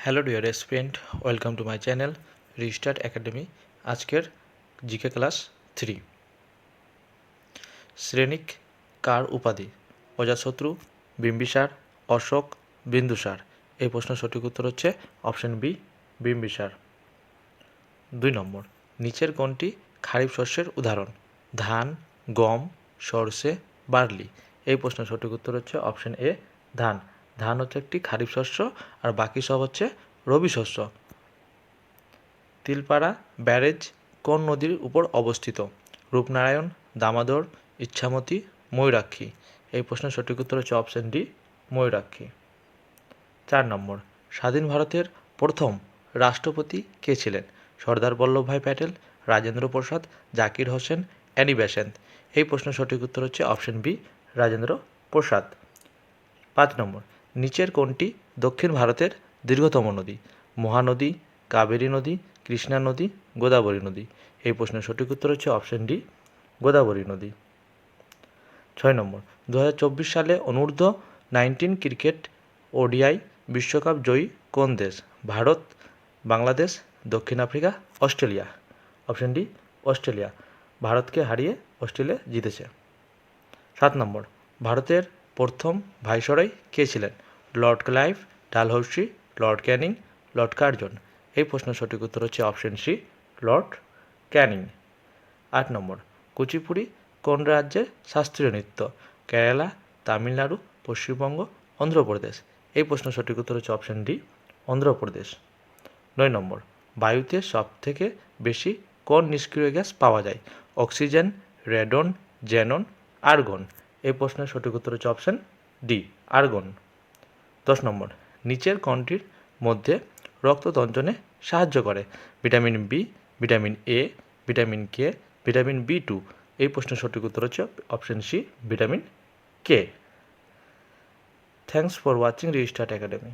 Hello dear student, welcome to my channel restart academy. আজকের GK class 3। শ্রেণিক কার উপাধি? অজাতশত্রু, বিম্বিসার, অশোক, বিন্দুসার। এই প্রশ্নের সঠিক উত্তর হচ্ছে অপশন বি, বিম্বিসার। 2 নম্বর, নিচের কোনটি খারিফ শস্যের উদাহরণ? ধান, গম, সরষে, বার্লি। এই প্রশ্নের সঠিক উত্তর হচ্ছে অপশন এ, ধান। ধান হচ্ছে একটি খারিফ শস্য, আর বাকি সব হচ্ছে রবি শস্য। তিলপাড়া ব্যারেজ কোন নদীর উপর অবস্থিত? রূপনারায়ণ, দামোদর, ইচ্ছামতি, ময়ূরাক্ষী। এই প্রশ্নের সঠিক উত্তর হচ্ছে অপশন ডি, ময়ূরাক্ষী। 4 নম্বর, স্বাধীন ভারতের প্রথম রাষ্ট্রপতি কে ছিলেন? Sardar Vallabhbhai Patel, Rajendra Prasad, Zakir Hossain, Annie Besant. এই প্রশ্নের সঠিক উত্তর হচ্ছে অপশন বি, রাজেন্দ্র প্রসাদ। 5 নম্বর, নিচের কোনটি দক্ষিণ ভারতের দীর্ঘতম নদী? মহানদী, কাবেরী নদী, কৃষ্ণা নদী, গোদাবরী নদী। এই প্রশ্নের সঠিক উত্তর হচ্ছে অপশন ডি, গোদাবরী নদী। 6 নম্বর, 2024 সালে অনূর্ধ্ব 19 ক্রিকেট ওডিআই বিশ্বকাপ জয়ী কোন দেশ? ভারত, বাংলাদেশ, দক্ষিণ Africa, Australia. Option D, Australia. ভারতকে হারিয়ে অস্ট্রেলিয়া জিতেছে। 7 নম্বর, ভারতের প্রথম ভাইসরয় কে ছিলেন? Lord Clive, Dalhousie, Lord Canning, Lord Curzon. এই প্রশ্নের সঠিক উত্তর হচ্ছে অপশন সি, লর্ড ক্যানিং। 8 নম্বর, কুচিপুড়ি কোন রাজ্যের শাস্ত্রীয় নৃত্য? কেরালা, তামিলনাড়ু, পশ্চিমবঙ্গ, অন্ধ্রপ্রদেশ। এই প্রশ্নের সঠিক উত্তর হচ্ছে অপশন ডি, অন্ধ্রপ্রদেশ। 9 নম্বর, বায়ুতে সবথেকে বেশি কোন নিষ্ক্রিয় গ্যাস পাওয়া যায়? Oxygen, radon, xenon, argon. এই প্রশ্নের সঠিক উত্তর হচ্ছে অপশন ডি, আর্গন। 10 নম্বর, নিচের কোনটির মধ্যে রক্ত তঞ্চনে সাহায্য করে? Vitamin B, vitamin A, vitamin K, vitamin B two. এই প্রশ্নের সঠিক উত্তর হচ্ছে option C, vitamin K. Thanks for watching Restart academy.